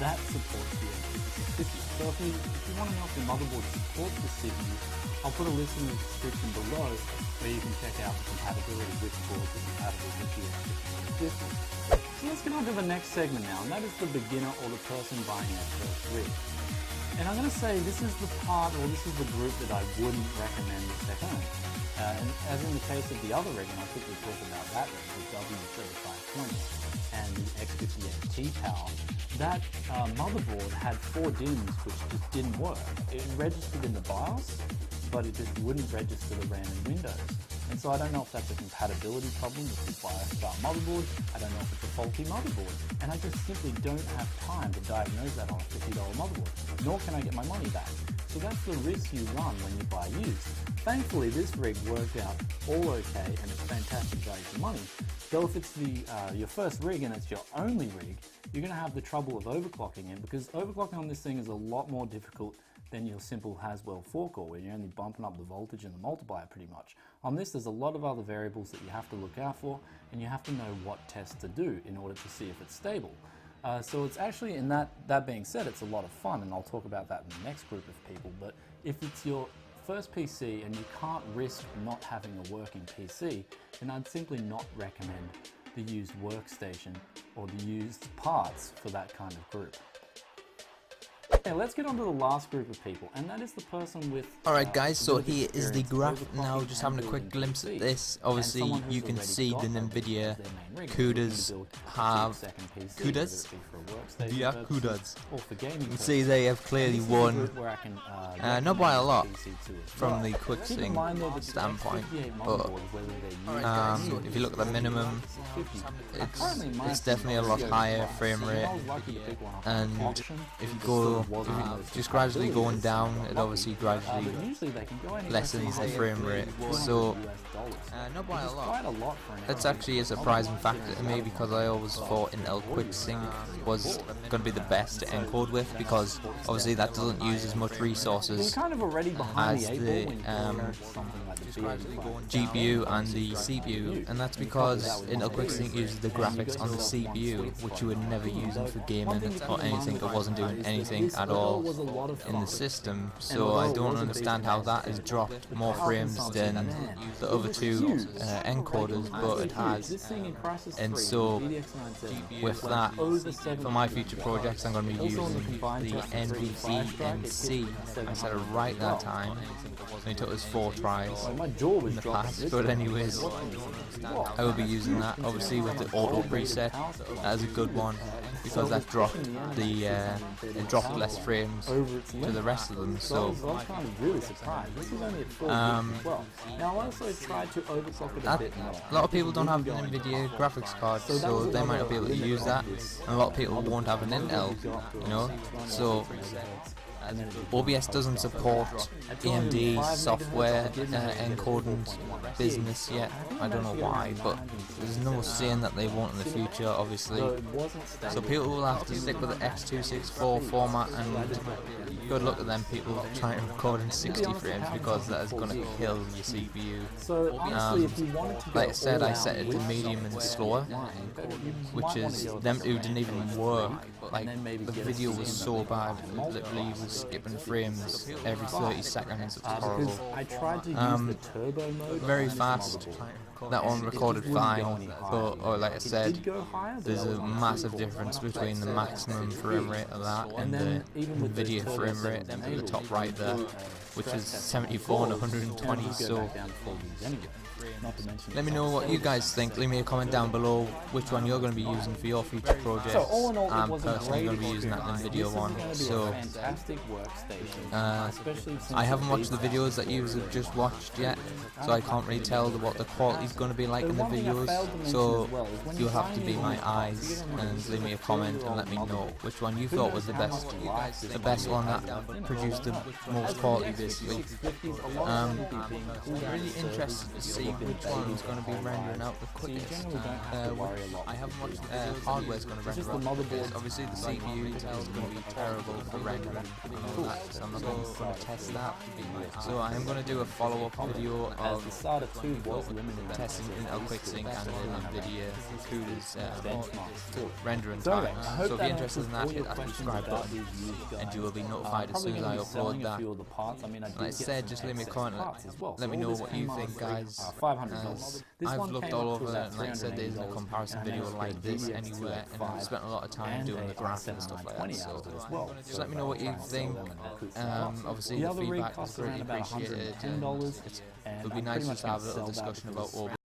that supports the X5650. So if you want to know if your motherboard supports the CPU, I'll put a list in the description below where you can check out the compatibility with boards that are compatible with the X5650. So let's get on to the next segment now, and that is the beginner or the person buying their first rig. And I'm going to say this is the part, or this is the group that I wouldn't recommend the second. And as in the case of the other rig, and I'll quickly talk about that rig, the W3520 and the X58 T-Power, that motherboard had 4 DIMMs which just didn't work. It registered in the BIOS, but it just wouldn't register the RAM in Windows. And so I don't know if that's a compatibility problem with the BIOS style motherboard, I don't know if it's a faulty motherboard, and I just simply don't have time to diagnose that on a $50 motherboard, nor can I get my money back. So that's the risk you run when you buy used. Thankfully this rig worked out all okay and it's fantastic value for money. Though if it's your first rig and it's your only rig, you're going to have the trouble of overclocking it, because overclocking on this thing is a lot more difficult than your simple Haswell 4-core, where you're only bumping up the voltage and the multiplier pretty much. On this, there's a lot of other variables that you have to look out for, and you have to know what tests to do in order to see if it's stable. So it's actually, in that being said, it's a lot of fun, and I'll talk about that in the next group of people. But if it's your first PC and you can't risk not having a working PC, then I'd simply not recommend the used workstation or the used parts for that kind of group. Okay, let's get on to the last group of people, and that is the person with... Alright guys, so here is the graph now, just having a quick glimpse at this. Obviously you can see the NVIDIA CUDAs have... CUDAs? Yeah, CUDAs. You can see they have clearly won, not by a lot, from the quick sync standpoint, but if you look at the minimum, it's definitely a lot higher frame rate, and if you go... just gradually going down, it obviously gradually lessens the frame rate. So, not by a lot. That's actually a surprising factor to me, because I always thought Intel QuickSync was going to be the best to encode with, because obviously that doesn't use as much resources as the GPU and the CPU, and that's because Intel QuickSync uses the graphics on the CPU, which you would never use for gaming or anything. It wasn't doing anything at all in the system, so I don't understand how that has dropped more frames than the other two encoders, but it has. And so with that, for my future projects, I'm going to be using the NVENC instead of right that time. It took us 4 tries in the past, but anyways, I will be using that. Obviously with the auto preset, that is a good one, because that dropped the it dropped less frames to the rest of them. So a lot of people don't have an NVIDIA graphics card, so they might not be able to use that, and a lot of people won't have an Intel, you know. So OBS doesn't support AMD software encoding business yet. I don't know why, but there's no saying that they won't in the future, obviously. So people will have to stick with the X264 format, and good luck to them people trying to record in 60 frames, because that is going to kill your CPU. Like I said, I set it to medium and slower, which is them who didn't even work. Like, the video was so bad, it literally was skipping frames every 30 seconds. It was horrible. Very fast. That one recorded fine, but like I said, there's a massive difference between the maximum frame rate of that and the NVIDIA frame rate at the top right there, which is 74 and 120. So let me know what you guys think. Leave me a comment down below which one you're going to be using for your future projects. I'm personally going to be using that NVIDIA one. So I haven't watched the videos that you have just watched yet, so I can't really tell what the quality is going to be like in the videos. So you'll have to be my eyes and leave me a comment and let me know which one you thought was the best one that produced the most quality this week. Really interested to see which one is going to be rendering out the quickest. I haven't watched hardware is going to render out the quickest. Obviously the CPU is going to be terrible for rendering and all that, so I'm not going to test that. So I am going to do a follow-up video of testing Intel QuickSync and the NVIDIA CUDA's rendering time. So if you're interested in that, hit that subscribe button and you will be notified as soon as I upload that. Like I said, just leave me a comment, let me know what you think, guys. I've looked all over and like I said, there isn't a comparison video like this anywhere, and I've spent a lot of time doing the graph and stuff like that, so just let me know what you think. Obviously the feedback is greatly appreciated, and it would be nice just to have a little discussion about OBS